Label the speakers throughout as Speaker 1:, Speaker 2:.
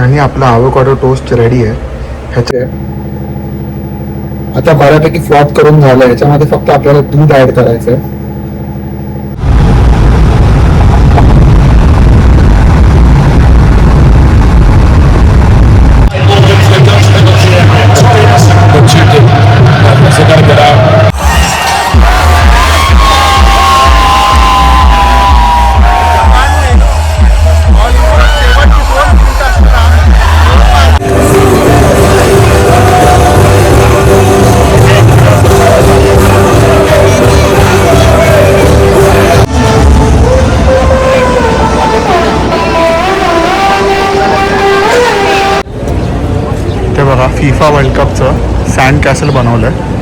Speaker 1: आणि आपला avocado toast ready आहे. ह्याचे आता बऱ्यापैकी फ्लॉप करून झालं. ह्याच्यामध्ये फक्त आपल्याला दूध ऍड करायचं आहे. ते बघा फिफा वर्ल्ड कपचं सँड कॅसल बनवलं आहे.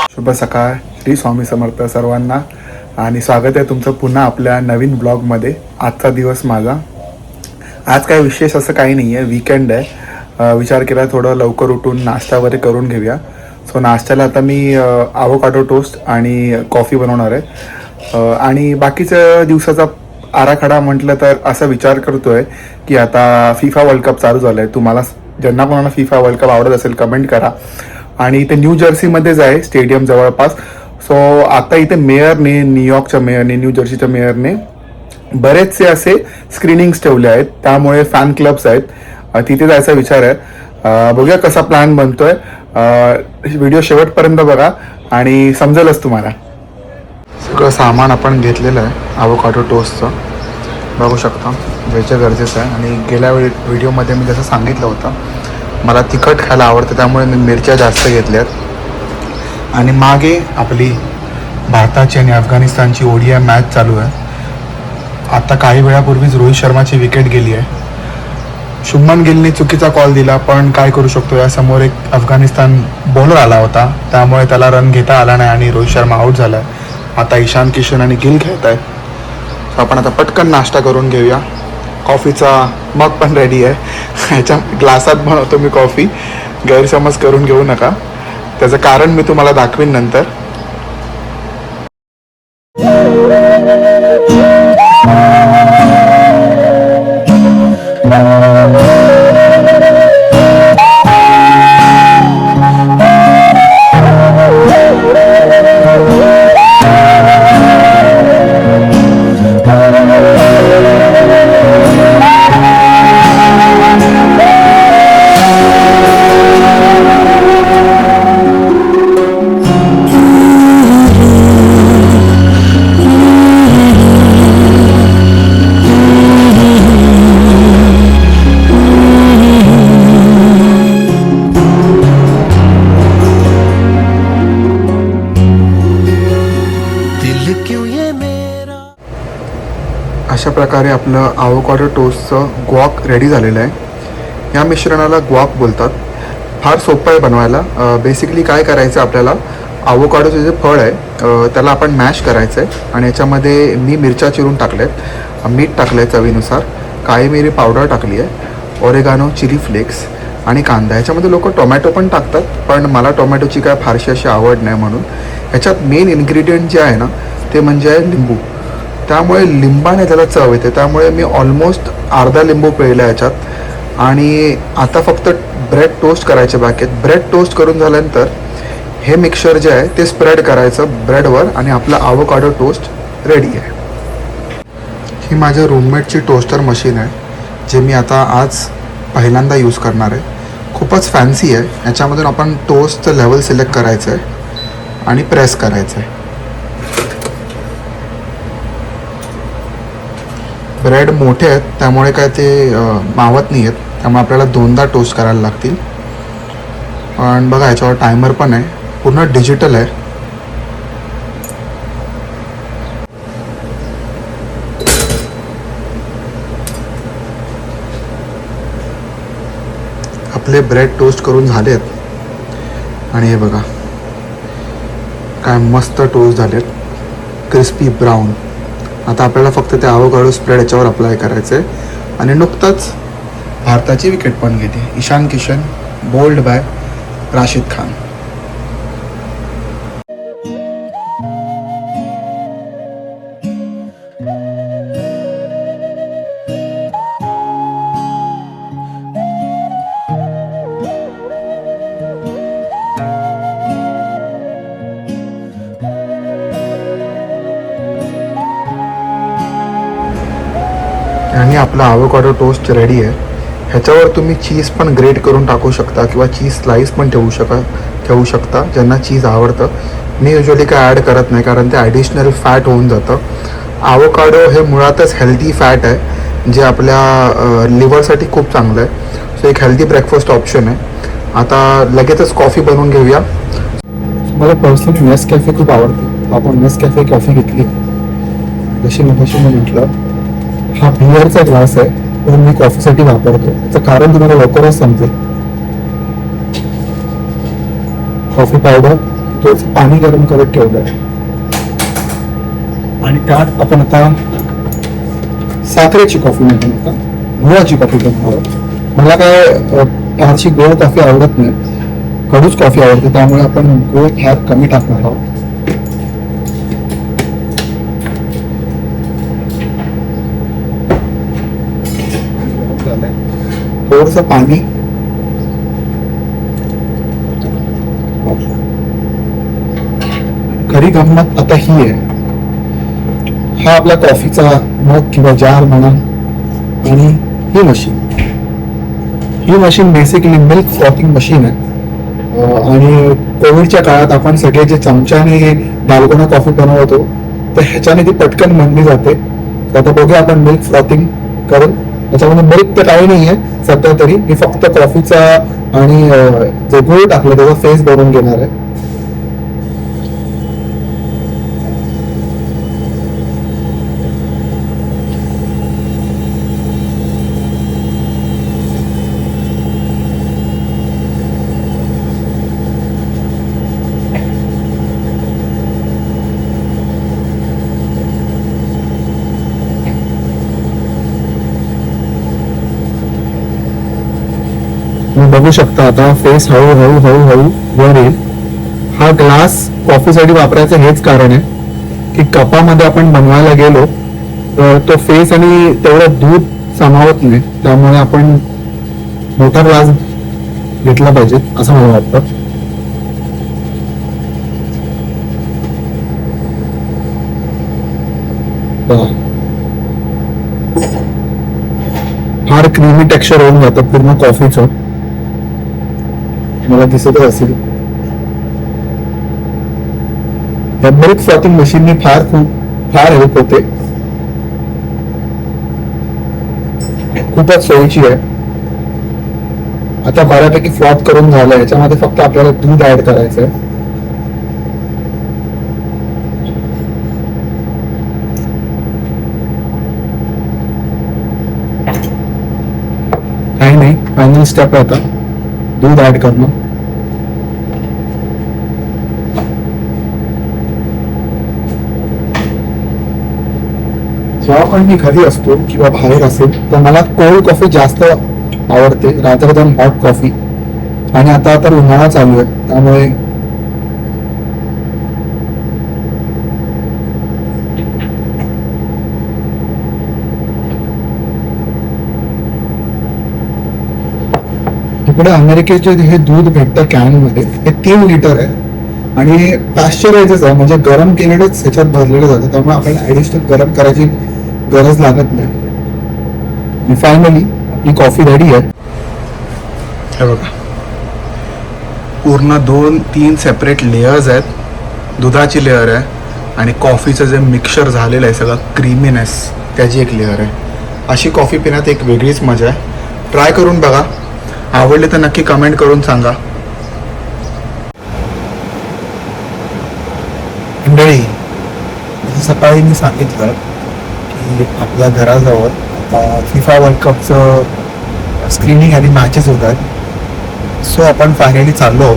Speaker 1: शुभ सकाळ, श्री स्वामी समर्थ सर्वांना आणि स्वागत आहे तुमचं पुन्हा आपल्या नवीन ब्लॉगमध्ये. आजचा दिवस माझा आज काय विशेष असं काही नाही आहे, वीकेंड आहे. विचार केला थोडं लवकर उठून नाश्ता वगैरे करून घेऊया. सो नाश्त्याला आता मी आवोकाडो टोस्ट आणि कॉफी बनवणार आहे. आणि बाकीचं दिवसाचा आराखडा म्हटलं तर असा विचार करतो आहे की आता फिफा वर्ल्ड कप चालू झालं आहे. तुम्हाला ज्यांना कोणाला फिफा वर्ल्ड कप आवडत असेल कमेंट करा. आणि ते न्यू जर्सीमध्येच आहे स्टेडियम जवळपास. सो आता इथे मेयरने, न्यूयॉर्कच्या मेयरने, न्यू जर्सीच्या मेयरने बरेचसे असे स्क्रीनिंग्स ठेवले आहेत. त्यामुळे फॅन क्लब्स आहेत, तिथे जायचा विचार आहे. बघूया कसा प्लॅन बनतोय. व्हिडिओ शेवटपर्यंत बघा आणि समजेलच तुम्हाला. सगळं सामान आपण घेतलेलं आहे आवोकाडो टोस्टचं, बघू शकता. वेळचं गरजेचं आहे. आणि गेल्या व्हिडिओमध्ये मी जसं सांगितलं होतं मला तिखट खायला आवडतं, त्यामुळे मी मिरच्या जास्त घेतल्यात. आणि मागे आपली भारताची आणि अफगाणिस्तानची ODI मॅच चालू आहे. आता काही वेळापूर्वीच रोहित शर्माची विकेट गेली आहे. शुभमन गिलने चुकीचा कॉल दिला, पण काय करू शकतो. यासमोर एक अफगाणिस्तान बॉलर आला होता, त्यामुळे त्याला रन घेता आला नाही आणि रोहित शर्मा आऊट झाला आहे. आता ईशान किशन आणि गिल खेळत आहेत. तर आपण आता पटकन नाश्ता करून घेऊया. कॉफीचा मग पण रेडी आहे. ह्याच्या ग्लासात बनवतो मी कॉफी, गैरसमज करून घेऊ नका. त्याचं कारण मी तुम्हाला दाखवीन नंतर. अशा प्रकारे आपलं आवोकाडो टोस्टचं ग्वॉक रेडी झालेलं आहे. या मिश्रणाला ग्वॉक बोलतात. फार सोपं आहे बनवायला. बेसिकली काय करायचं, आपल्याला आवोकाडोचं जे फळ आहे त्याला आपण मॅश करायचं आहे. आणि याच्यामध्ये मी मिरच्या चिरून टाकल्यात, मीठ टाकलं आहे चवीनुसार, काळी मिरी पावडर टाकली आहे, ओरेगानो, चिली फ्लेक्स आणि कांदा. ह्याच्यामध्ये लोक टोमॅटो पण टाकतात, पण मला टोमॅटोची काय फारशी अशी आवड नाही. म्हणून ह्याच्यात मेन इन्ग्रेडियंट जे आहे ना ते म्हणजे आहे लिंबू. त्यामुळे लिंबाने त्याला चव येते. त्यामुळे मी ऑलमोस्ट अर्धा लिंबू पिळला ह्याच्यात. आणि आता फक्त ब्रेड टोस्ट करायचे बाकी आहेत. ब्रेड टोस्ट करून झाल्यानंतर हे मिक्सचर जे आहे ते स्प्रेड करायचं ब्रेडवर आणि आपला आवोकाडो टोस्ट रेडी आहे. ही माझ्या रूममेटची टोस्टर मशीन आहे, जे मी आता आज पहिल्यांदा यूज करणार आहे. खूपच फॅन्सी आहे. ह्याच्यामधून आपण टोस्टचं लेवल सिलेक्ट करायचं आहे आणि प्रेस करायचं आहे. ब्रेड मोठे आहेत त्यामुळे काय ते मावत नाही आहेत, त्यामुळे आपल्याला दोनदा टोस्ट करायला लागतील. पण बघा याच्यावर टायमर पण आहे, पूर्ण डिजिटल आहे. आपले ब्रेड टोस्ट करून झालेत आणि हे बघा काय मस्त टोस्ट झालेत, क्रिस्पी ब्राऊन. आता आपल्याला फक्त ते आवोकाडो स्प्रेड याच्यावर अप्लाय करायचं आहे आणि नुकतंच भारताची विकेट पण घेते. Ishan Kishan bowled by Rashid Khan. आणि आपला आवोकाडो टोस्ट रेडी आहे. ह्याच्यावर तुम्ही चीज पण ग्रेट करून टाकू शकता किंवा चीज स्लाइस पण ठेवू शकता ज्यांना चीज आवडतं. मी युजली काय ॲड करत नाही कारण ते ॲडिशनल फॅट होऊन जातं. आवोकाडो हे मुळातच हेल्दी फॅट आहे जे आपल्या लिव्हरसाठी खूप चांगलं आहे. सो एक हेल्दी ब्रेकफास्ट ऑप्शन आहे. आता लगेचच कॉफी बनवून घेऊया. मला पर्सनली नेसकॅफे खूप आवडते. आपण नेसकॅफे कॉफी घेतली जशी मी म्हटलं. हा बिअरचा ग्लास आहे पण मी कॉफीसाठी वापरतो. याचं कारण तुम्हाला लवकरच समजेल. कॉफी पावडर थोडंसं पाणी गरम करत ठेवलं आहे आणि त्यात आपण आता साखरेची कॉफी नाही आता गुळाची कॉफी बनवणार आहोत. मला काय फारशी गोड कॉफी आवडत नाही, कडूच कॉफी आवडते, त्यामुळे आपण गोड फार कमी टाकणार आहोत. थोडंसं पाणी, खरी गंमत आता ही आहे. हा आपला कॉफीचा मग किंवा जार म्हणा. आणि ही machine basically milk frothing machine आहे. आणि कोविडच्या काळात आपण सगळे जे चमच्याने डालगोना कॉफी बनवतो तर ह्याच्याने ती पटकन बनली जाते. तर आता बघूया आपण मिल्क फ्रॉथिंग करून. त्याच्यामध्ये मिल्क तर काही नाही आहे सध्या तरी. मी फक्त कॉफीचा आणि जे गुळ टाकलं त्याचा फेस भरून घेणार आहे. बघू शकता आता फेस हळूहळू वर येईल. हा ग्लास कॉफीसाठी वापरायचं हेच कारण आहे की कपामध्ये आपण बनवायला गेलो तर तो फेस आणि तेवढं दूध सामावत नाही. त्यामुळे आपण मोठा ग्लास घेतला पाहिजे असं मला वाटतं. फार क्रीमी टेक्स्चर होऊन जातं पूर्ण कॉफीचं, मला दिसतच असेल. या मिल्क फ्रॉथिंग मशीनने फार हेल्प होते. खूपच सोयीची आहे. आता बऱ्यापैकी फ्रॉथ करून झालं. याच्यामध्ये फक्त आपल्याला दूध ऍड करायचं आहे. काही नाही, फायनल स्टेप आहे आता दूध ऍड करणं. जेव्हा पण मी घरी असतो किंवा बाहेर असेल तर मला कोल्ड कॉफी जास्त आवडते रादर दॅन हॉट कॉफी. आणि आता तर उन्हाळा चालू आहे त्यामुळे इकडे अमेरिकेचे हे दूध भेटतं कॅन मध्ये. हे 3 लिटर आहे आणि पॅश्चरायझच आहे म्हणजे गरम केलेलंच ह्याच्यात भरलेलं जातं. त्यामुळे आपल्याला ऍडिशनल गरम करायची गरज लागत नाही. फायनली आपली कॉफी रेडी आहे. हे बघा पूर्ण 2-3 सेपरेट लेयर्स आहेत. दुधाची लेअर आहे आणि कॉफीचं जे मिक्सचर झालेलं आहे सगळं क्रीमीनेस त्याची एक लेअर आहे. अशी कॉफी पिण्यात एक वेगळीच मजा आहे. ट्राय करून बघा. आवडले तर नक्की कमेंट करून सांगा. मंडळी, सकाळी मी सांगितलं की आपल्या घराजवळ फिफा वर्ल्ड कपचं स्क्रीनिंग आणि मॅचेस होत आहेत. सो आपण फायनली चाललो.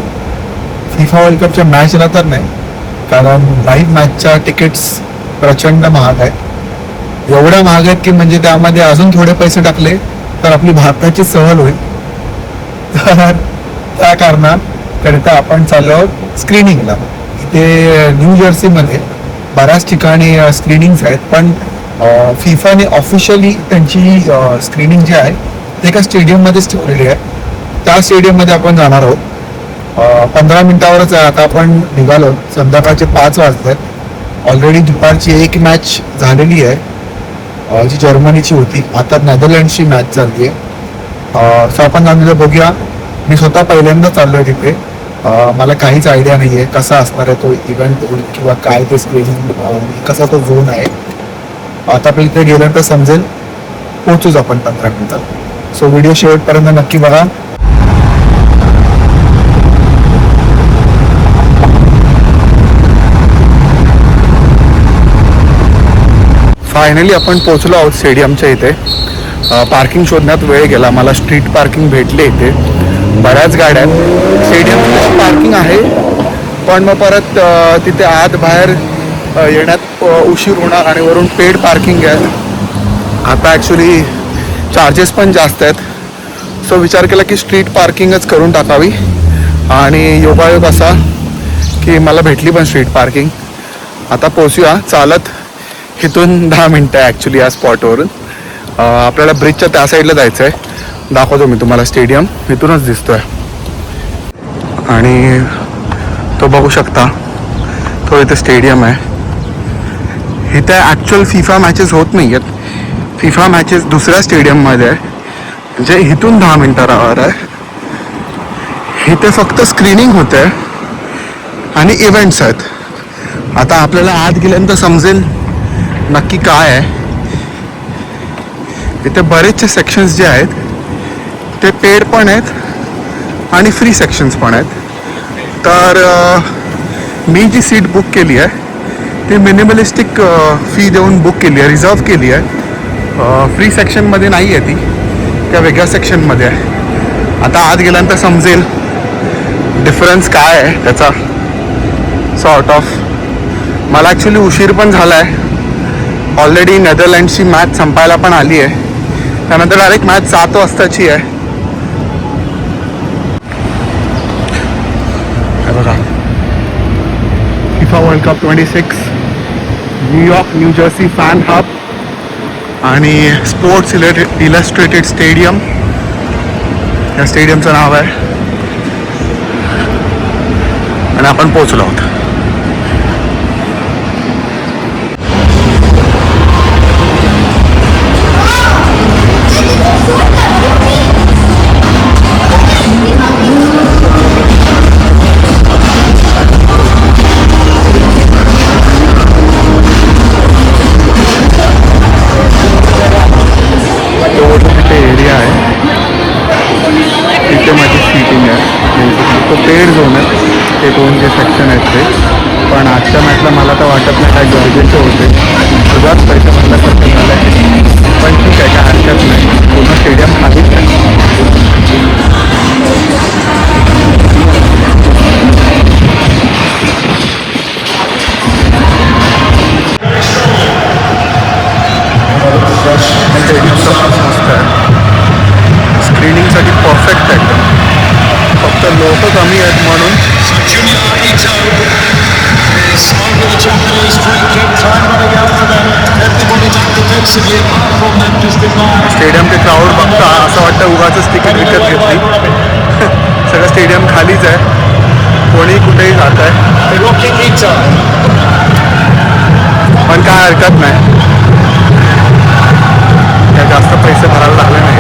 Speaker 1: फिफा वर्ल्ड कपच्या मॅचला तर नाही कारण लाईव्ह मॅचच्या तिकीट्स प्रचंड महाग आहेत. एवढ्या महाग आहेत की म्हणजे त्यामध्ये अजून थोडे पैसे टाकले तर आपली भारताची सहल होईल. तर त्या कारणाकरिता आपण चाललो आहोत स्क्रीनिंगला. इथे न्यू जर्सीमध्ये बऱ्याच ठिकाणी स्क्रीनिंग्स आहेत, पण फिफाने ऑफिशियली त्यांची स्क्रीनिंग जी आहे ते एका स्टेडियममध्येच ठेवलेली आहे. त्या स्टेडियममध्ये आपण जाणार आहोत. 15 मिनिटावरच आहे. आता आपण निघालो. संध्याकाळचे 5 वाजले. ऑलरेडी दुपारची एक मॅच झालेली आहे जी जर्मनीची होती. आता नेदरलँडची मॅच चालली आहे. सो आपण जाऊन बघूया. मी स्वतः पहिल्यांदा चाललोय तिथे. मला काहीच आयडिया नाही आहे कसा असणार आहे तो इव्हेंट किंवा काय ते स्क्रीनिंग, कसा तो झोन आहे. आता आपल्या इथे गेल्यानंतर समजेल. पोहोचूच आपण 15 मिनिटात. सो व्हिडिओ शेवटपर्यंत नक्की बघा. फायनली आपण पोहोचलो आहोत स्टेडियमच्या इथे. पार्किंग शोधण्यात वेळ गेला. मला स्ट्रीट पार्किंग भेटले इथे. बऱ्याच गाड्या आहेत. स्टेडियम पार्किंग आहे, पण मग परत तिथे आत बाहेर येण्यात उशीर होणार आणि वरून पेड पार्किंग आहे. आता ॲक्च्युली चार्जेस पण जास्त आहेत. सो विचार केला की स्ट्रीट पार्किंगच करून टाकावी. आणि योगायोग असा की मला भेटली पण स्ट्रीट पार्किंग. आता पोचूया चालत. इथून 10 मिनटं आहे ॲक्च्युली या स्पॉटवरून. आपल्याला ब्रिजच्या त्या साईडला जायचं आहे. दाखवतो मी तुम्हाला. स्टेडियम इथूनच दिसतोय आणि तो बघू शकता. तो इथे स्टेडियम आहे. इथे ॲक्च्युअल फिफा मॅचेस होत नाही आहेत. फिफा मॅचेस दुसऱ्या स्टेडियममध्ये आहे जे इथून 10 मिनटावर आहे. इथे फक्त स्क्रीनिंग होते आणि इव्हेंट्स आहेत. आता आपल्याला आत गेल्यानंतर समजेल नक्की काय आहे. इथे बरेचसे सेक्शन्स जे आहेत ते पेड पण आहेत आणि फ्री सेक्शन्स पण आहेत. तर मी जी सीट बुक केली आहे ती मिनिमलिस्टिक फी देऊन बुक केली आहे, रिझर्व केली आहे. फ्री सेक्शनमध्ये नाही आहे ती, त्या वेगळ्या सेक्शनमध्ये आहे. आता आत गेल्यानंतर समजेल डिफरन्स काय आहे त्याचा. Sort of. मला ॲक्च्युली उशीर पण झाला आहे. ऑलरेडी नेदरलँडची मॅच संपायला पण आली आहे. त्यानंतर डायरेक्ट मॅच 7 वाजताची आहे. बघा, FIFA world cup 26 New York new Jersey fan hub आणि स्पोर्ट्स इलस्ट्रेटेड स्टेडियम या स्टेडियमचं नाव आहे. आणि आपण पोहोचलो आहोत. पेड झोन आहे ते 2 जे सेक्शन आहेत ते. पण आजच्या मॅचला मला तर वाटत नाही काय गरजेचे होते. तुझाच पैसे भरल्यासारखं झालं आहे. पण ठीक आहे, काय हरकत नाही. पूर्ण स्टेडियम खालीच आहे. मस्त आहे. स्क्रीनिंगसाठी परफेक्ट आहे. फक्त लोक कमी आहेत म्हणून. स्टेडियमचे क्राऊड बघता असं वाटतं उगाचच तिकीट विकत घेतली. सगळं स्टेडियम खालीच आहे. कोणी कुठेही जात आहे. पण काय हरकत नाही. काय जास्त पैसे भरायला लागले नाही.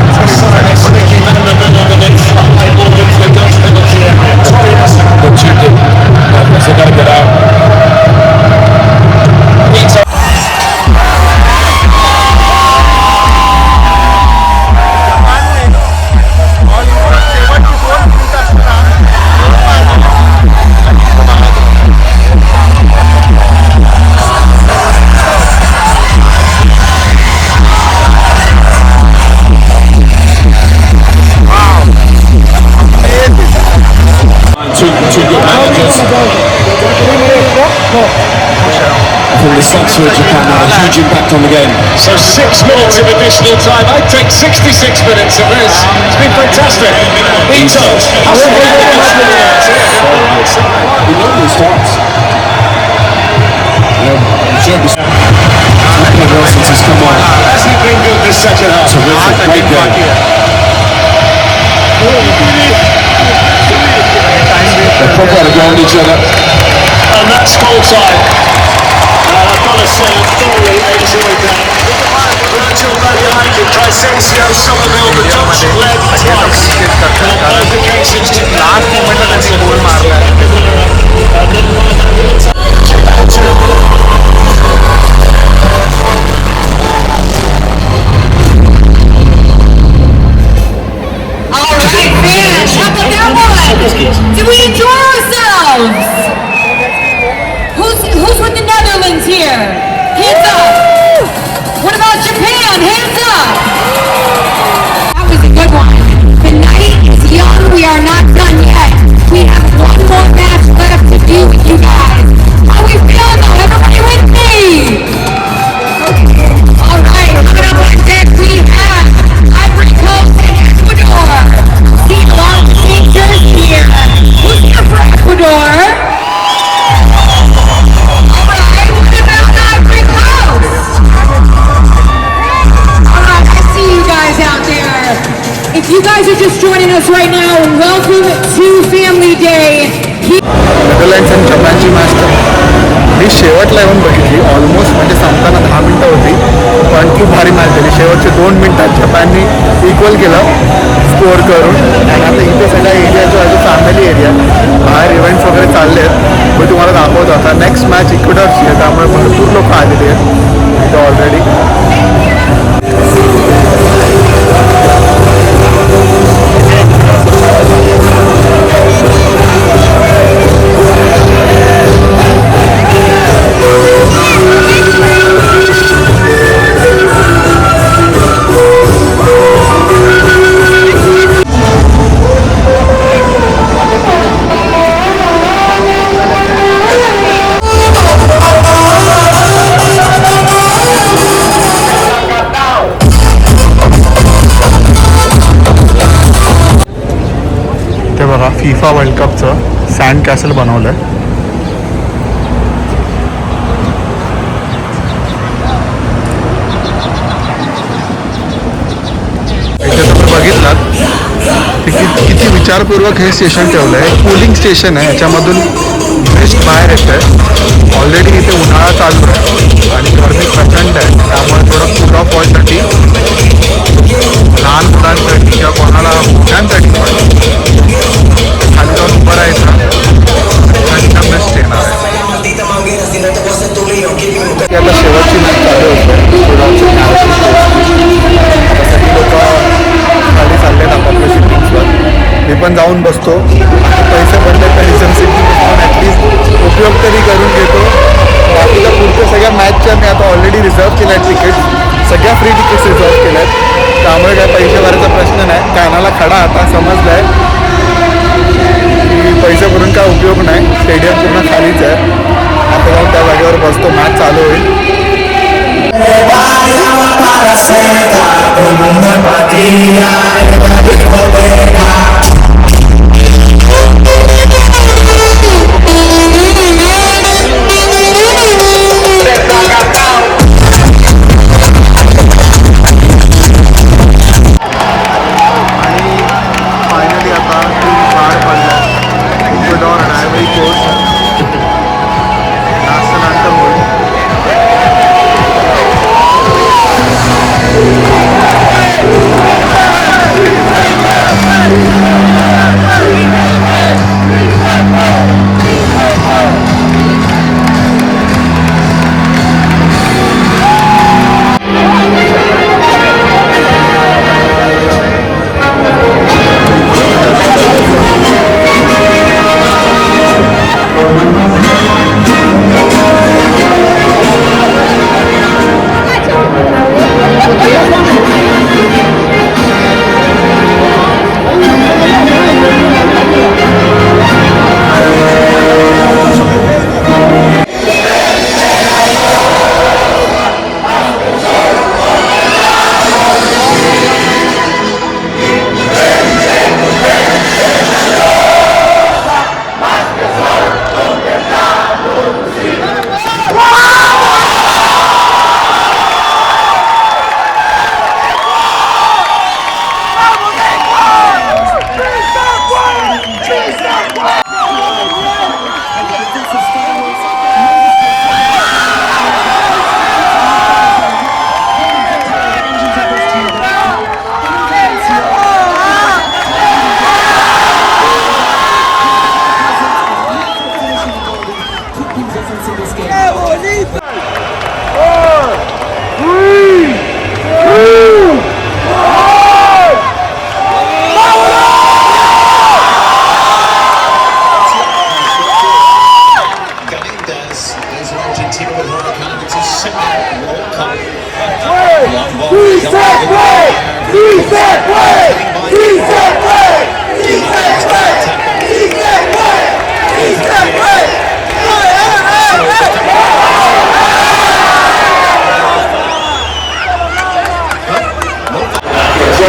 Speaker 2: Satsu Japan now, a huge impact on the game.
Speaker 3: So 6 minutes of additional time. I'd take 66 minutes of this. It's been fantastic. Ito.
Speaker 2: He normally starts. Wilson says, come on.
Speaker 3: Has he been good this second half?
Speaker 2: Terrific, great game. They're proper around each other.
Speaker 3: And that's full time. And I've got to say, I thoroughly enjoyed that. Virgil van Dijk, Crescencio, Somerville, the Dutch led twice. On both occasions to last moment and the goal marla.
Speaker 4: Alright, fans, how about that one? Did we enjoy ourselves? Who's with the Netherlands here? Hands up! What about Japan? Hands up! That was a good one. The night is young. We are not done yet. We have one more match left to do with you guys. How we feeling though? Everybody with me? Alright, coming up on deck we have Ivory Coast and Ecuador. See long team jersey here. Who's here for Ecuador? If you guys are just joining us right now, welcome to Family Day.
Speaker 1: Netherlands आणि जपानची match तर मी शेवटला येऊन बघितली. Almost म्हणजे संपताना 10 मिनटं होती, पण खूप भारी मॅच झाली. शेवटचे 2 मिनटात जपाननी इक्वल केलं स्कोअर करून. आणि आता इथे सगळा एरिया जो आहे तो फॅमिली एरिया, बाहेर इव्हेंट्स वगैरे चालले आहेत. मी तुम्हाला दाखवतो. आता नेक्स्ट मॅच इक्वेडॉरची आहे, त्यामुळे भरपूर लोक आलेली आहेत इथं ऑलरेडी. फिफा वर्ल्ड कपचं सँड कॅसल बनवलं आहे. इथे तुम्ही बघितलात की किती विचारपूर्वक हे स्टेशन ठेवलं आहे. कूलिंग स्टेशन आहे, ह्याच्यामधून मिस्ट बाहेर येतं आहे. ऑलरेडी इथे उन्हाळा चालू आहे आणि गरमी प्रचंड आहे, त्यामुळे थोडं कूल ऑफ व्हायसाठी लहान मुलांसाठी किंवा कोणाला मोठ्यांसाठी पण खाली जाऊन उभं राहायचं आणि बेस्ट येणार आहे. आता शेवटची मॅच चालू होते. आता सगळी लोक खाली चालले आहेत आपापल्या सिटिंग्सवर. मी पण जाऊन बसतो. पैसे पडले तर रिझर्व सिटिंग ॲटलिस्ट उपयोग तरी करून घेतो. बाकीच्या पुढच्या सगळ्या मॅचच्या मी आता ऑलरेडी रिझर्व केल्या आहेत तिकीट. सगळ्या फ्री तिकीट्स रिझर्व केल्या आहेत, त्यामुळे काय पैसे भरायचा प्रश्न नाही. कानाला खडा आता समजला आहे की पैसे भरून काय उपयोग नाही. स्टेडियम पूर्ण खालीच आहे. आता जाऊन त्या जागेवर बसतो, मॅच चालू होईल.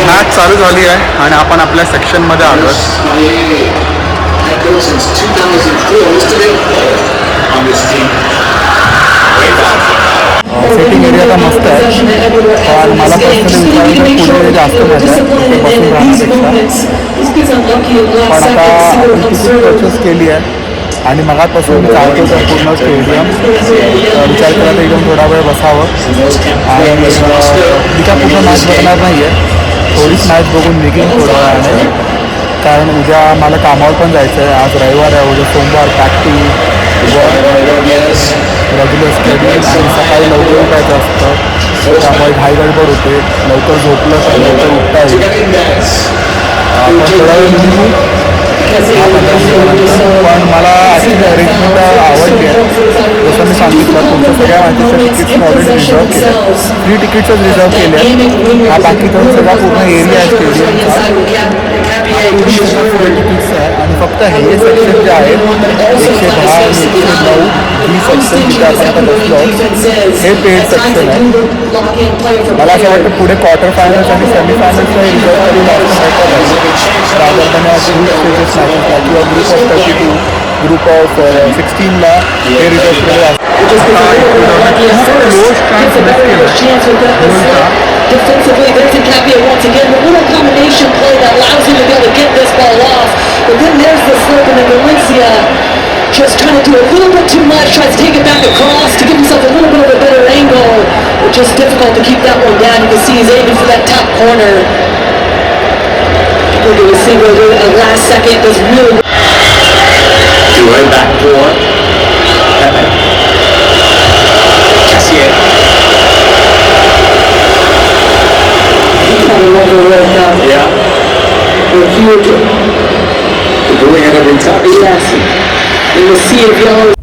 Speaker 1: मॅच चालू झाली आहे आणि आपण आपल्या सेक्शनमध्ये आलो
Speaker 3: Head coach since 2004. Used to be on this team.
Speaker 1: Setting area तर मस्त आहे पण मला पर्सनली विचारायचं पुढे जास्त मजा आहे तिथे बसून राहण्यापेक्षा पण आता आपण तिकीट परचेस केली आहे आणि मगापासून चालतो तर पूर्ण स्टेडियम विचार केला तर एकदम थोडा वेळ बसावं आणि मी काय पूर्ण मॅच बघणार नाही आहे थोडीच मॅच बघून निघेन थोड्या वेळाने कारण उद्या मला कामावर पण जायचं आहे आज रविवार आहे उद्या सोमवार प्रॅक्टिस रेग्युलर स्केड्यूल आणि सकाळी लवकर उठायचं असतं त्यामुळे घाई गडबड होते लवकर झोपलं तर लवकर उठता येईल आपण थोडा वेळ निघू पण मला अशी अरेंजमेंट आवडली आहे जसं मी सांगितलं तुमच्या सगळ्या मॅचेसच्या तिकीट्स ऑलरेडी रिझर्व केल्या 3 तिकीट्सच रिझर्व केले हा बाकीचा सगळा पूर्ण एरिया आहे स्टेडियमचा तिकीट्स आहे आणि फक्त हे सेक्शन जे आहेत 110 आणि 109 ही सेक्शन जिथे आपण आता बसलो हे पेड सेक्शन आहे मला असं वाटतं पुढे क्वार्टर फायनल्स आणि सेमीफायनल्सला रिझर्व करून रादरपणे ग्रुप स्टेजेस मॅचेसला किंवा ग्रुप ऑफ 32 ग्रुप ऑफ 16ला हे रिझर्व केले
Speaker 5: Defensively, Vincent Tapia once again, the little combination play that allows him to be able to get this ball off. But then there's the slip, and then Valencia just trying to do a little bit too much, tries to take it back across to give himself a little bit of a better angle. It's just difficult to keep that one down. You can see he's aiming for that top corner. Look at Receiver at the last second, does really
Speaker 3: Right back for Pepe. Cassier. Yeah.
Speaker 5: They're huge.
Speaker 3: They're doing it every time.
Speaker 5: Yes. And we'll see if y'all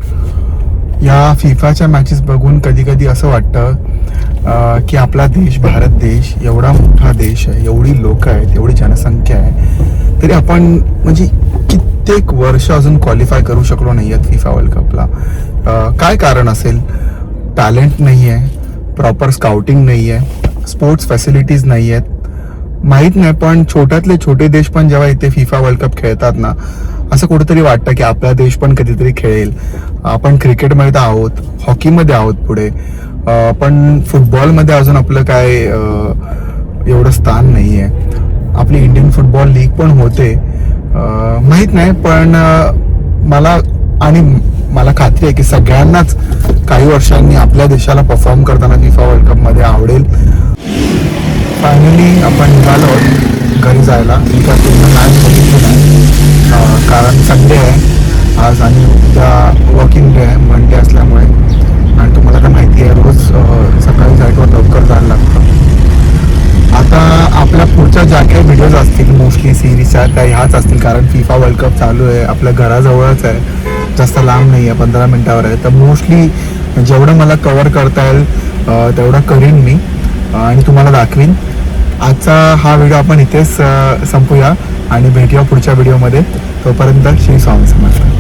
Speaker 1: या फिफाच्या matches बघून कधी कधी असं वाटतं की आपला देश भारत देश एवढा मोठा देश आहे एवढी लोक आहेत एवढी जनसंख्या आहे तरी आपण म्हणजे कित्येक वर्ष अजून क्वालिफाय करू शकलो नाही आहेत फिफा वर्ल्ड कपला काय कारण असेल टॅलेंट नाही आहे प्रॉपर स्काउटिंग नाही आहे स्पोर्ट्स फॅसिलिटीज नाही आहेत माहीत नाही पण छोट्यातले छोटे देश पण जेव्हा इथे फिफा वर्ल्ड कप खेळतात ना असं कुठेतरी वाटतं की आपला देश पण कधीतरी खेळेल आपण क्रिकेटमध्ये तर आहोत हॉकीमध्ये आहोत पुढे पण फुटबॉलमध्ये अजून आपलं काय एवढं स्थान नाही आहे आपली इंडियन फुटबॉल लीग पण होते माहीत नाही पण मला खात्री आहे की सगळ्यांनाच काही वर्षांनी आपल्या देशाला परफॉर्म करताना फिफा वर्ल्ड कपमध्ये आवडेल फायनली आपण निघालो आहोत घरी जायला मी काय पूर्ण मॅच बघितली नाही कारण संडे आहे आज आणि उद्या वर्किंग डे आहे मंडे असल्यामुळे आणि तुम्हाला तर माहिती आहे रोज सकाळी जायचं लवकर जायला लागतं आता आपल्या पुढच्या ज्या काही व्हिडिओज असतील मोस्टली सिरीजच्या त्या ह्याच असतील कारण फिफा वर्ल्ड कप चालू आहे आपल्या घराजवळच आहे जास्त लांब नाही आहे 15 मिनिटावर आहे तर मोस्टली जेवढं मला कव्हर करता येईल तेवढं करीन मी आणि तुम्हाला दाखवीन आजचा हा व्हिडिओ आपण इथेच संपूया आणि भेटूया पुढच्या व्हिडिओमध्ये तोपर्यंत श्री स्वामी समर्थ